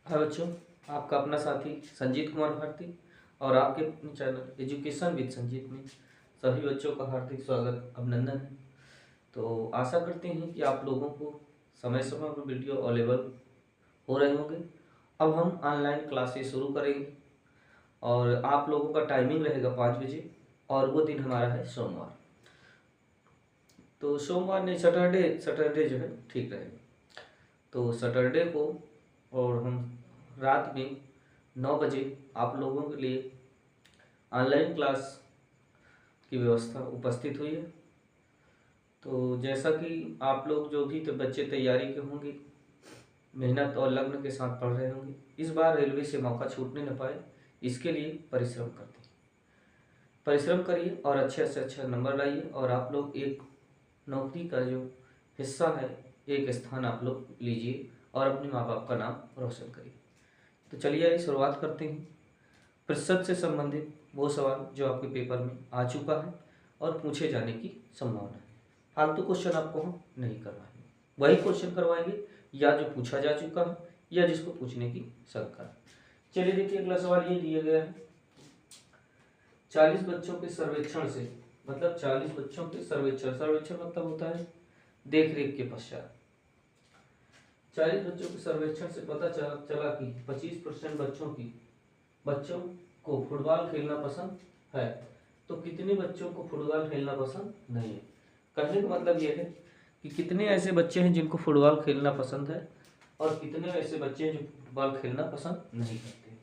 हाय बच्चों, आपका अपना साथी संजीत कुमार भारती और आपके अपने चैनल एजुकेशन विद संजीत में सभी बच्चों का हार्दिक स्वागत अभिनंदन है। तो आशा करते हैं कि आप लोगों को समय समय पर वीडियो अवेलेबल हो रहे होंगे। अब हम ऑनलाइन क्लासेस शुरू करेंगे और आप लोगों का टाइमिंग रहेगा 5 बजे और वो दिन हमारा है सोमवार। तो सोमवार नहीं, सैटरडे जो है ठीक रहेगा। तो सैटरडे को और हम रात में 9 बजे आप लोगों के लिए ऑनलाइन क्लास की व्यवस्था उपस्थित हुई है। तो जैसा कि आप लोग जो भी तो बच्चे तैयारी के होंगे, मेहनत और लगन के साथ पढ़ रहे होंगे, इस बार रेलवे से मौका छूटने न पाए, इसके लिए परिश्रम करिए और अच्छे से अच्छा नंबर लाइए और आप लोग एक नौकरी का जो हिस्सा है, एक स्थान आप लोग लीजिए और अपने माँ बाप का नाम रोशन करिए। तो चलिए आइए शुरुआत करते हैं। प्रतिशत से संबंधित वो सवाल जो आपके पेपर में आ चुका है और पूछे जाने की संभावना है। फालतू क्वेश्चन आपको हम नहीं करवाएंगे, वही क्वेश्चन करवाएंगे या जो पूछा जा चुका है या जिसको पूछने की शंका है। चलिए देखिए, अगला सवाल ये दिया गया है। 40 बच्चों के सर्वेक्षण से, मतलब 40 बच्चों के सर्वेक्षण मतलब होता है देख रेख के पश्चात। 40 बच्चों के सर्वेक्षण से पता चला कि 25% बच्चों को फुटबॉल खेलना पसंद है, तो कितने बच्चों को फुटबॉल खेलना पसंद नहीं है। कहने का मतलब यह है कि कितने ऐसे बच्चे हैं जिनको फुटबॉल खेलना पसंद है और कितने ऐसे बच्चे हैं जो फुटबॉल खेलना पसंद नहीं करते हैं।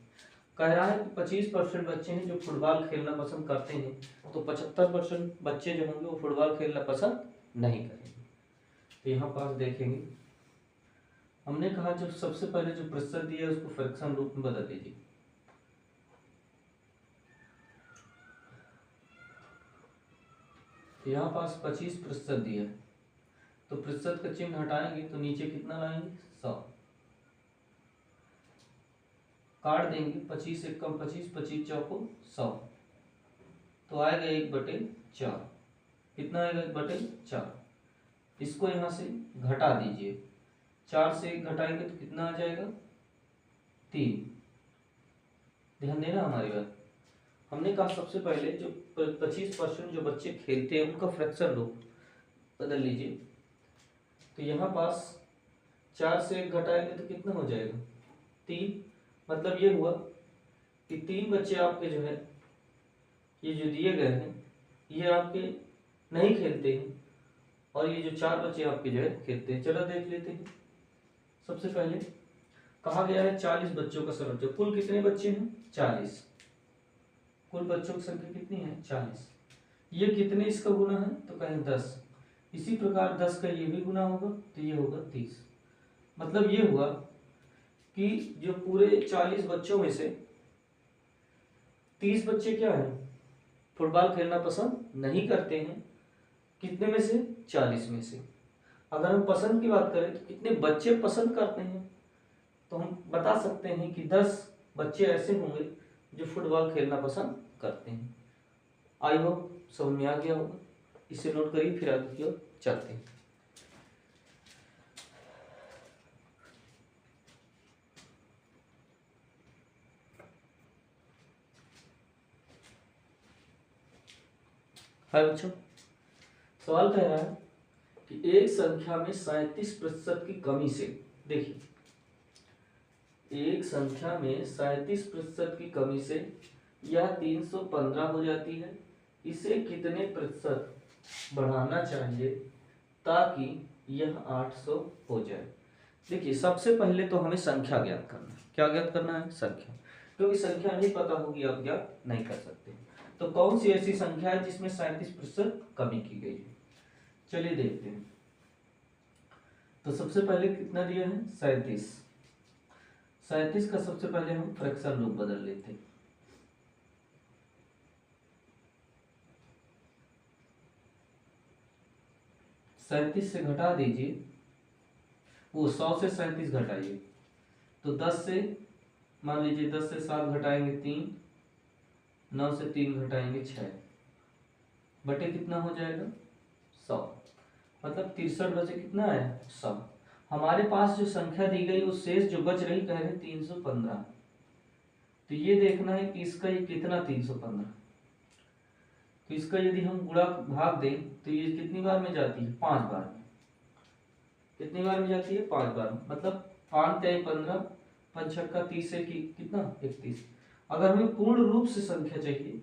कह रहा है कि 25% बच्चे हैं जो फुटबॉल खेलना पसंद करते हैं, तो 75% बच्चे जो होंगे वो फुटबॉल खेलना पसंद नहीं करेंगे। तो यहाँ पास देखेंगे, हमने कहा जो सबसे पहले जो प्रतिशत दिया है उसको फ्रैक्शन रूप में बदल दीजिए। यहाँ पास 25% दिया है, तो प्रतिशत का चिन्ह हटाएंगे तो नीचे कितना लाएंगे 100, काट देंगे 25 एकम 25, 25 चौको 100, तो आएगा 1/4। कितना आएगा 1/4। इसको यहाँ से घटा दीजिए, 4 से 1 घटाएंगे तो कितना आ जाएगा 3। ध्यान देना हमारी बात। हमने कहा सबसे पहले जो 25% जो बच्चे खेलते हैं उनका फ्रैक्शन रूप बदल लीजिए। तो यहाँ पास 4 से 1 घटाएंगे तो कितना हो जाएगा 3। मतलब ये हुआ कि 3 बच्चे आपके जो है ये जो दिए गए हैं ये आपके नहीं खेलते हैं और ये जो 4 बच्चे आपके जो है खेलते हैं। चलो देख लेते हैं। सबसे पहले कहा गया है 40 बच्चों का सर्वेक्षण। कुल कितने बच्चे हैं 40। कुल बच्चों की संख्या कितनी है 40। ये कितने इसका गुना है तो कहें 10। इसी प्रकार 10 का ये भी गुना होगा तो ये होगा 30। मतलब ये हुआ कि जो पूरे 40 बच्चों में से 30 बच्चे क्या है फुटबॉल खेलना पसंद नहीं करते हैं। कितने में से 40 में से। अगर हम पसंद की बात करें तो कितने बच्चे पसंद करते हैं, तो हम बता सकते हैं कि 10 बच्चे ऐसे होंगे जो फुटबॉल खेलना पसंद करते हैं। आई होप समझ में आ गया होगा। इसे नोट करिए, फिर आगे की ओर चलते हैं। हाय बच्चों, सवाल कह रहा है कि एक संख्या में 37% की कमी से, देखिए एक संख्या में 37% की कमी से यह 315 हो जाती है। इसे कितने प्रतिशत बढ़ाना चाहिए ताकि यह 800 हो जाए। देखिए सबसे पहले तो हमें संख्या ज्ञात करना है। क्या ज्ञात करना है संख्या, क्योंकि संख्या नहीं पता होगी आप ज्ञात नहीं कर सकते। तो कौन सी ऐसी संख्या है जिसमें 37% कमी की गई है, चलिए देखते हैं। तो सबसे पहले कितना दिया है 37। 37 का सबसे पहले हम फ्रैक्शन रूप बदल लेते हैं। सैंतीस से घटा दीजिए, वो 100 से 37 घटाइए तो 10 से, मान लीजिए 10 से 7 घटाएंगे 3, 9 से 3 घटाएंगे 6, बटे कितना हो जाएगा 100। मतलब 63 बचे कितना है 100। हमारे पास जो संख्या दी गई वो शेष जो बच रही कह रहे 315। तो ये देखना है कि इसका ये कितना 315। तो इसका यदि हम गुणा भाग दें तो ये कितनी बार में जाती है? 5 बार में। कितनी बार में जाती है? 5 बार में। मतलब 5 तिहाई 15, 5 छक्का 30 है कि कितना? 31। अगर हमें पूर्ण रूप से संख्या चाहिए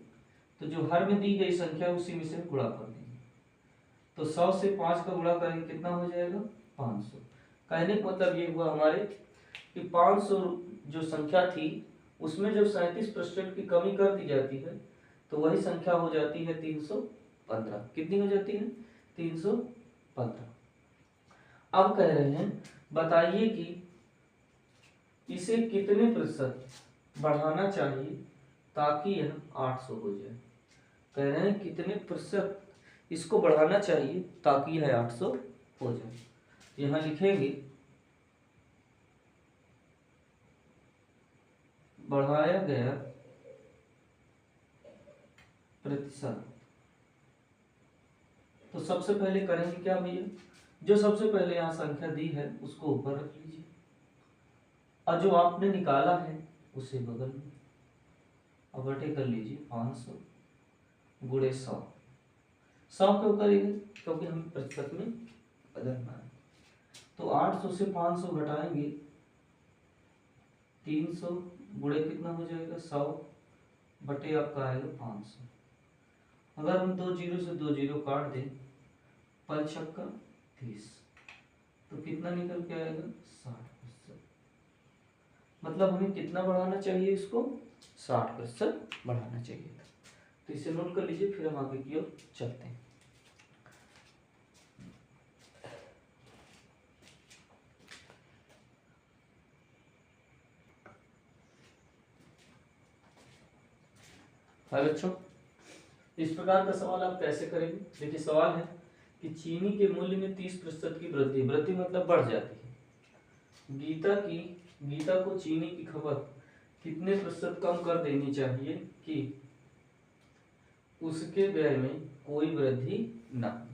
तो जो हर में दी गई संख्या उसी में से गुणा कर देंगे। तो 100 से 5 का गुणा करेंगे कितना हो जाएगा? 500। कहने का मतलब ये हुआ हमारे कि 500 जो संख्या थी उसमें जब 37% की कमी कर दी जाती है तो वही संख्या हो जाती है 315। कितनी हो जाती है? 315। अब कह रहे हैं बताइए कि इसे कितने प्रतिशत बढ़ाना चाहिए ताकि यह 800 हो जाए। कह रहे हैं कितने प्रतिशत इसको बढ़ाना चाहिए ताकि यह 800 हो जाए। यहाँ लिखेंगे बढ़ाया गया प्रतिशत। तो सबसे पहले करेंगे क्या भैया? जो सबसे पहले यहाँ संख्या दी है उसको ऊपर रख लीजिए और जो आपने निकाला है उसे बगल में। अब बटे कर लीजिए 500 गुणे 100। 100 क्यों करेंगे? क्योंकि हमें प्रतिशत में बदलना है। तो 800 से 500 घटाएंगे 300 गुणे कितना हो जाएगा? 100 बटे आपका आएगा 500। अगर हम 2 जीरो से 2 जीरो काट दें 5 छक्का 30 तो कितना निकल के आएगा? 60%। मतलब हमें कितना बढ़ाना चाहिए इसको? 60% बढ़ाना चाहिए था। तो इसे नोट कर लीजिए, फिर हम आगे की ओर चलते हैं। हाय बच्चों, इस प्रकार का सवाल आप कैसे करेंगे? देखिए सवाल है कि चीनी के मूल्य में 30% की वृद्धि, वृद्धि मतलब बढ़ जाती है। गीता को चीनी की खपत कितने प्रतिशत कम कर देनी चाहिए कि उसके व्यय में कोई वृद्धि ना हो?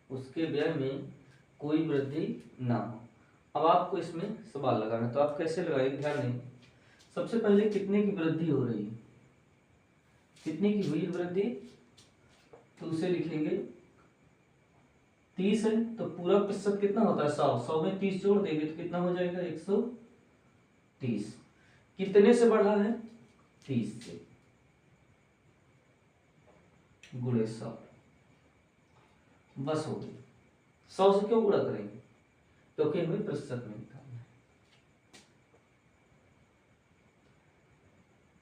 उसके व्यय में कोई वृद्धि ना हो। अब आपको इसमें सवाल लगाना है, तो आप कैसे लगाएंगे? ध्यान दें। सबसे पहले कितने की वृद्धि हो रही है? कितने की हुई वृद्धि? तो उसे लिखेंगे 30 है तो पूरा प्रतिशत कितना होता है? 100। 100 में 30 जोड़ देंगे तो कितना हो जाएगा? 130। कितने से बढ़ा है? 30 से गुणे 100 बस हो गई। 100 से क्यों गुणा करेंगे? क्योंकि हमें प्रतिशत में निकालना है।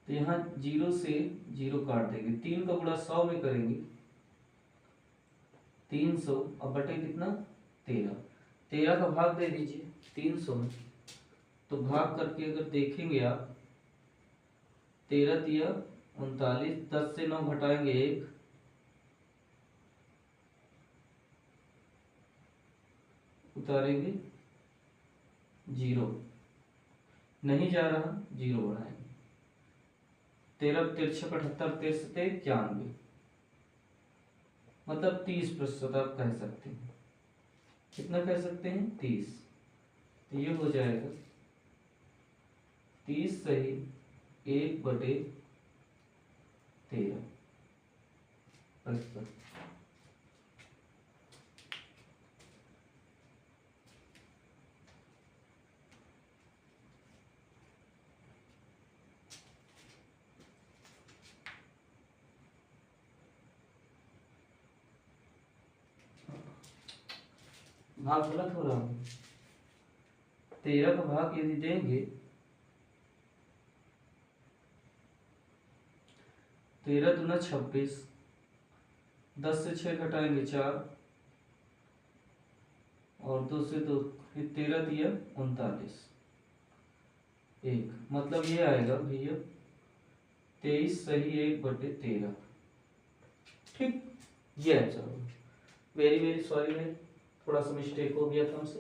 तो यहाँ 0 से 0 काट देंगे, 3 का गुणा 100 में करेंगे 300 और बटे कितना? 13। 13 का भाग दे दीजिए 300 में। तो भाग करके अगर देखेंगे आप 13 तिया 39, 10 से 9 घटाएंगे 1, उतारेंगे 0, नहीं जा रहा 0 बढ़ाएंगे 13 तिरछा 78, 13 से 91, मतलब 30% आप कह सकते हैं। कितना कह सकते हैं? 30। तो ये हो जाएगा 30 सही 1/13%। भाग गलत हो रहा है। 13 का भाग यदि देंगे 13 दूना 26, 10 से 6 घटाएंगे 4 और 2 से 2, फिर 13 दिया 39, 1, मतलब ये आएगा भैया 23 सही 1/13। ठीक, ये आंसर होगा। वेरी वेरी सॉरी भाई, थोड़ा सा मिस्टेक हो गया था हमसे।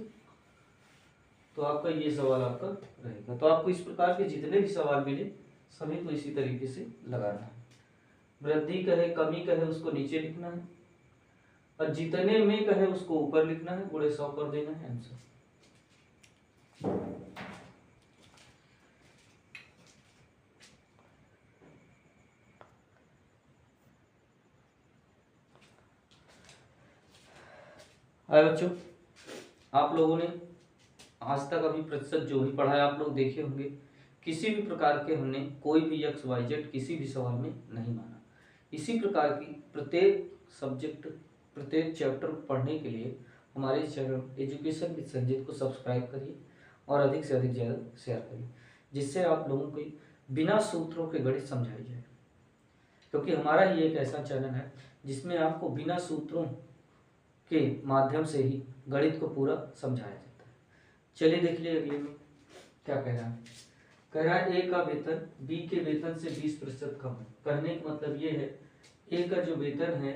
तो आपका ये सवाल आपका रहेगा। तो आपको इस प्रकार के जितने भी सवाल मिले सभी को इसी तरीके से लगाना है। वृद्धि कहे कमी कहे उसको नीचे लिखना है और जितने में कहे उसको ऊपर लिखना है, गुणे 100 कर देना है आंसर। आए बच्चों, आप लोगों ने आज तक अभी प्रतिशत जो भी पढ़ा है आप लोग देखे होंगे। किसी भी प्रकार के हमने कोई भी एक्स वाई जेड किसी भी सवाल में नहीं माना। इसी प्रकार की प्रत्येक सब्जेक्ट प्रत्येक चैप्टर को पढ़ने के लिए हमारे चैनल एजुकेशन विद संजीत को सब्सक्राइब करिए और अधिक से अधिक ज़्यादा शेयर करिए, जिससे आप लोगों को बिना सूत्रों के गणित समझाई जाए। क्योंकि हमारा ही एक ऐसा चैनल है जिसमें आपको बिना सूत्रों के माध्यम से ही गणित को पूरा समझाया जाता है। चलिए देख लिए अगले में क्या कह रहा है। कह रहा है ए का वेतन बी के वेतन से 20% कम है। कहने का मतलब ये है ए का जो वेतन है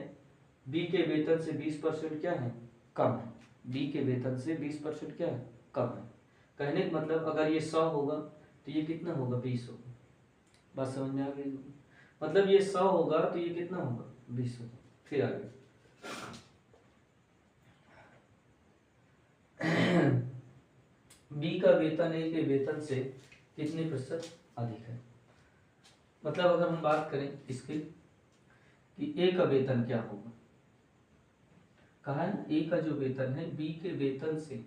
बी के वेतन से 20% क्या है, कम है। बी के वेतन से 20% क्या है, कम है। कहने का मतलब अगर ये 100 होगा तो ये कितना होगा, 20 होगा। बात समझ में आ गई? मतलब ये 100 होगा तो ये कितना होगा, 20 होगा। फिर आगे बी का वेतन ए के वेतन से कितने प्रतिशत अधिक है। मतलब अगर हम बात करें इसके कि ए का वेतन क्या होगा, कहा है ए का जो वेतन है बी के वेतन से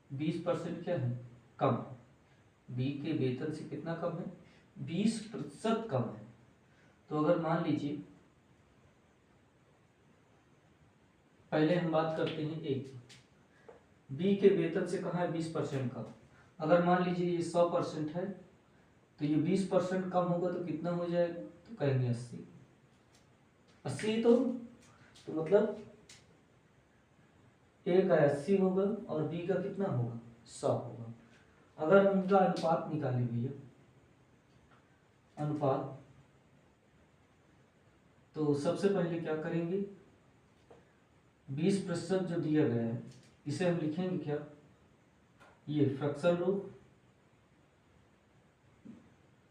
20% क्या है, कम है। बी के वेतन से कितना कम है, 20% कम है। तो अगर मान लीजिए पहले हम बात करते हैं ए की, बी के वेतन से कहा है 20% कम। अगर मान लीजिए ये 100% है तो ये 20% कम होगा तो कितना हो जाएगा, तो कहेंगे 80। 80 तो मतलब ए का 80 होगा और बी का कितना होगा, 100 होगा। अगर हम इनका अनुपात निकालें भैया, अनुपात, तो सबसे पहले क्या करेंगे, 20% जो दिया गया है इसे हम लिखेंगे क्या, ये फ्रैक्शन रूप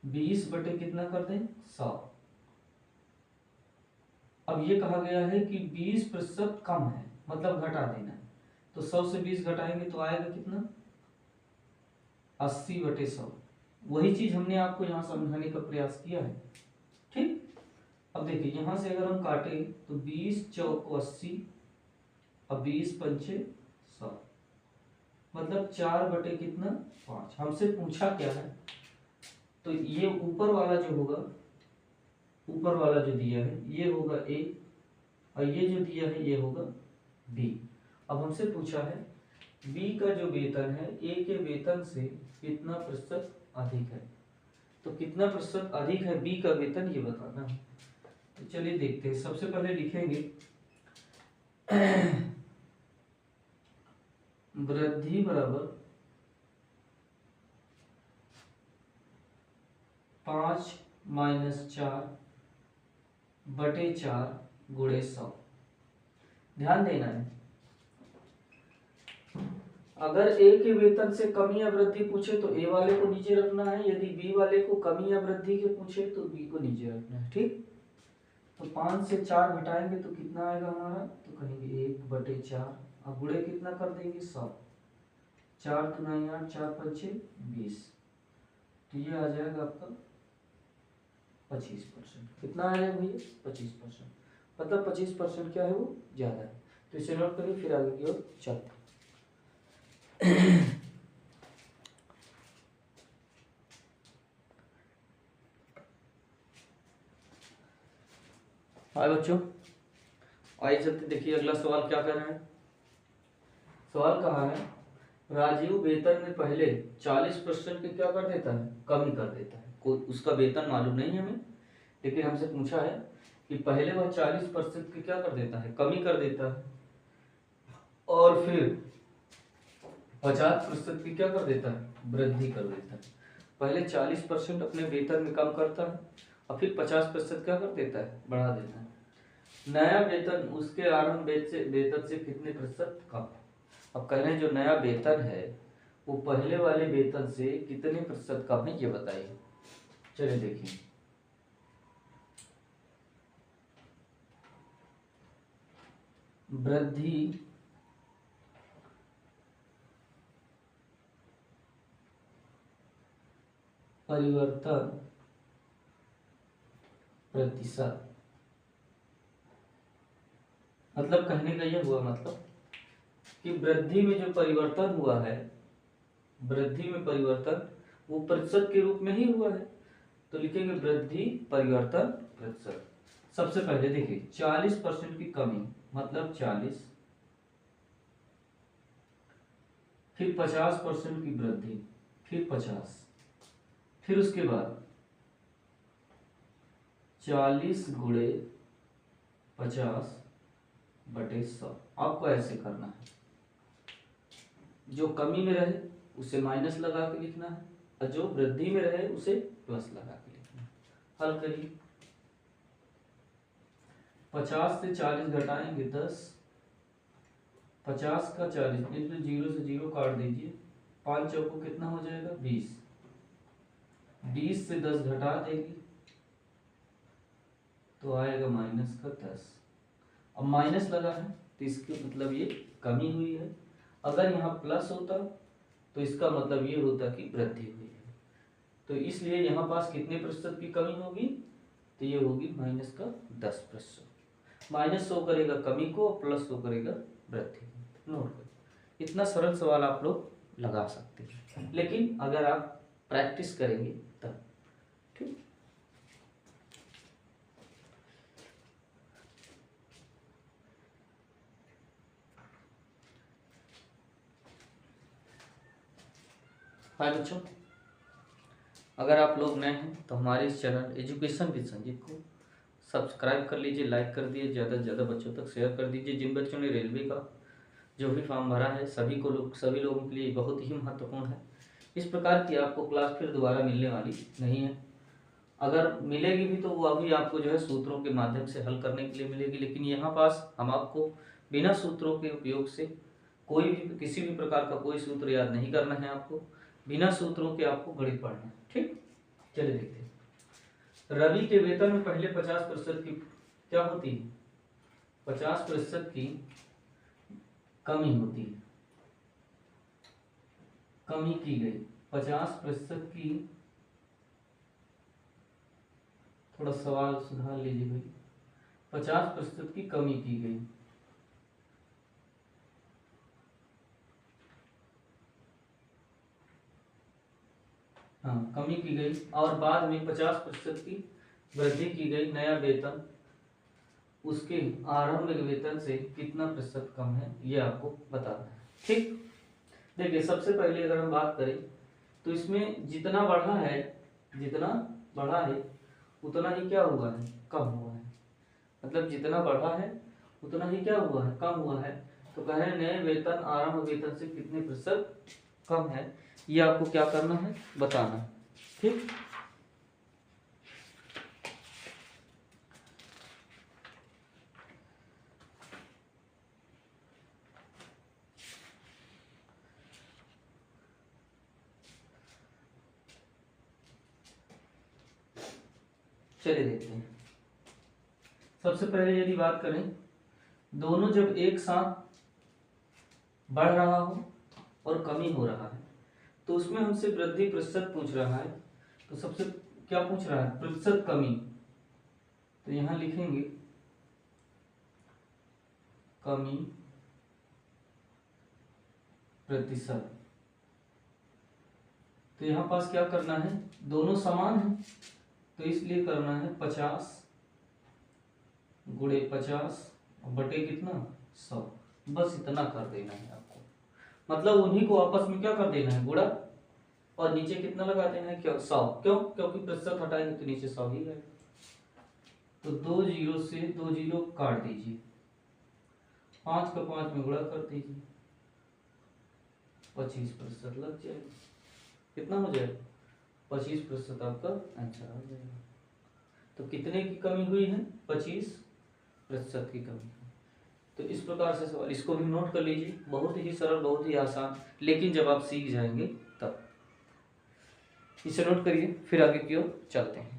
20 बटे कितना कर दें, 100। अब ये कहा गया है कि 20% कम है मतलब घटा देना है, तो 100 से 20 घटाएंगे तो आएगा कितना, 80 बटे 100। वही चीज हमने आपको यहाँ समझाने का प्रयास किया है। ठीक, अब देखिए यहां से अगर हम काटे तो 20 चौको 80 और 20 पंचे 100, मतलब 4 बटे कितना, 5। हमसे पूछा क्या है, तो ये ऊपर वाला जो होगा, ऊपर वाला जो दिया है ये होगा ए और ये जो दिया है ये होगा बी। अब हमसे पूछा है बी का जो वेतन है ए के वेतन से कितना प्रतिशत अधिक है, तो कितना प्रतिशत अधिक है बी का वेतन ये बताना है। तो चलिए देखते हैं। सबसे पहले लिखेंगे वृद्धि बराबर 5 माइनस 4 बटे 4 गुणे 100। ध्यान देना है, अगर ए के वेतन से कमी या वृद्धि पूछे तो ए वाले को नीचे रखना है, यदि बी वाले को कमी या वृद्धि के पूछे तो बी को नीचे रखना है। ठीक, तो 5 से 4 घटाएंगे तो कितना आएगा हमारा, तो कहेंगे 1 बटे 4, अब गुणे कितना कर देंगे, 100। 4 तो 9 8, 4 पंचे 20, तो ये आ जाएगा आपका 25%। कितना आएगा भैया, 25%। मतलब 25% क्या है, वो ज्यादा है। तो इसे नोट करिए, फिर आगे की ओर चलते हैं। हाय बच्चों, आइए चलते देखिए अगला सवाल क्या कर रहे हैं। सवाल कहा है राजीव वेतन में पहले 40% के क्या कर देता है, कमी कर देता है। कोई उसका वेतन मालूम नहीं है हमें, लेकिन हमसे पूछा है कि पहले वह 40% के क्या कर देता है, कमी कर देता है, और फिर 50% की क्या कर देता है, वृद्धि कर देता है। पहले 40% अपने वेतन में कम करता है और फिर 50% क्या कर देता है, बढ़ा देता है। नया वेतन उसके आरंभ वेतन से कितने प्रतिशत कम। अब कह रहे हैं जो नया वेतन है वो पहले वाले वेतन से कितने प्रतिशत कम है, ये बताइए। चलिए देखिए, वृद्धि परिवर्तन प्रतिशत, मतलब कहने का यह हुआ मतलब कि वृद्धि में जो परिवर्तन हुआ है, वृद्धि में परिवर्तन वो प्रतिशत के रूप में ही हुआ है, तो लिखेंगे वृद्धि परिवर्तन प्रतिशत। सबसे पहले देखिए 40% की कमी मतलब 40, फिर 50% की वृद्धि, फिर 50, फिर उसके बाद 40 गुणे 50/100। आपको ऐसे करना है, जो कमी में रहे उसे माइनस लगा के लिखना है और जो वृद्धि में रहे उसे प्लस लगा के लिखना है। हल करिए, 50 से 40 घटाएंगे 10, 50 का 40, इसमें 0 से 0 काट दीजिए, 5 चौको कितना हो जाएगा 20, 20 से 10 घटा देंगे तो आएगा माइनस का 10। अब माइनस लगा है तो इसके मतलब ये कमी हुई है, अगर यहाँ प्लस होता तो इसका मतलब ये होता कि वृद्धि हुई है। तो इसलिए यहाँ पास कितने प्रतिशत की कमी होगी, तो ये होगी माइनस का 10%। माइनस शो करेगा कमी को, प्लस शो करेगा वृद्धि को। नोट करें, इतना सरल सवाल आप लोग लगा सकते हैं, लेकिन अगर आप प्रैक्टिस करेंगे तब। ठीक, हाय बच्चों, अगर आप लोग नए हैं तो हमारे इस चैनल एजुकेशन विद संजीत को सब्सक्राइब कर लीजिए, लाइक कर दीजिए, ज़्यादा से ज़्यादा बच्चों तक शेयर कर दीजिए। जिन बच्चों ने रेलवे का जो भी फॉर्म भरा है सभी लोगों के लिए बहुत ही महत्वपूर्ण है। इस प्रकार की आपको क्लास फिर दोबारा मिलने वाली नहीं है, अगर मिलेगी भी तो वो अभी आपको जो है सूत्रों के माध्यम से हल करने के लिए मिलेगी, लेकिन यहाँ पास हम आपको बिना सूत्रों के उपयोग से कोई भी किसी भी प्रकार का कोई सूत्र याद नहीं करना है, आपको बिना सूत्रों के आपको गणित पढ़ना है। ठीक, चलिए देखते हैं। रवि के वेतन में पहले 50% की क्या होती है, 50% की कमी होती है, कमी की गई 50% की, थोड़ा सवाल सुधार लीजिए भाई, 50% की कमी की गई, हाँ कमी की गई, और बाद में 50% की वृद्धि की गई, नया वेतन उसके आरंभिक वेतन से कितना प्रतिशत कम है ये आपको बताना है। ठीक, देखिए सबसे पहले अगर हम बात करें तो इसमें जितना बढ़ा है उतना ही क्या हुआ है, कम हुआ है, मतलब जितना बढ़ा है उतना ही क्या हुआ है, कम हुआ है। तो कह रहे हैं नए वेतन आरंभ वेतन से कितने प्रतिशत कम है, ये आपको क्या करना है, बताना है। ठीक, चलिए देखते हैं। सबसे पहले यदि बात करें, दोनों जब एक साथ बढ़ रहा हो और कमी हो रहा है तो उसमें हमसे वृद्धि प्रतिशत पूछ रहा है, तो सबसे क्या पूछ रहा है, प्रतिशत कमी। तो यहां लिखेंगे कमी प्रतिशत। तो यहां पास क्या करना है, दोनों समान है तो इसलिए करना है 50 गुणे 50 बटे कितना 100, बस इतना कर देना है आपको, मतलब उन्हीं को आपस में क्या कर देना है, गुणा, और नीचे कितना लगा देना है, क्या 100, क्यों, क्योंकि प्रतिशत हटाएंगे तो नीचे 100 ही रहेगा। तो 2 जीरो से 2 जीरो काट दीजिए, 5 का 5 में गुणा कर दीजिए, 25% लग जाएगा, कितना हो जाएगा 25% आपका आंसर आ जाएगा। तो कितने की कमी हुई है, 25% की कमी। तो इस प्रकार से सवाल, इसको भी नोट कर लीजिए, बहुत ही सरल, बहुत ही आसान, लेकिन जब आप सीख जाएंगे तब। इसे नोट करिए, फिर आगे की ओर चलते हैं।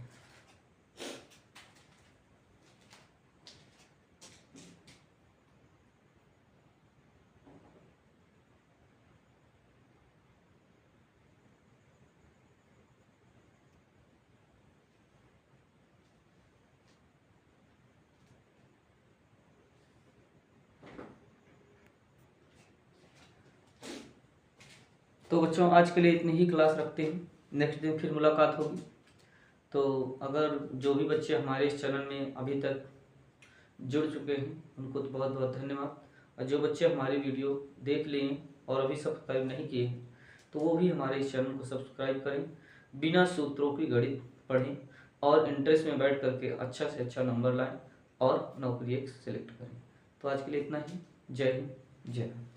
तो बच्चों आज के लिए इतनी ही क्लास रखते हैं, नेक्स्ट दिन फिर मुलाकात होगी। तो अगर जो भी बच्चे हमारे इस चैनल में अभी तक जुड़ चुके हैं उनको तो बहुत बहुत धन्यवाद, और जो बच्चे हमारी वीडियो देख लिए और अभी सब्सक्राइब नहीं किए हैं तो वो भी हमारे इस चैनल को सब्सक्राइब करें, बिना सूत्रों की गणित पढ़ें और इंटरेस्ट में बैठ करके अच्छा से अच्छा नंबर लाएं और नौकरी एक सेलेक्ट करें। तो आज के लिए इतना ही। जय हिंद, जय भारत।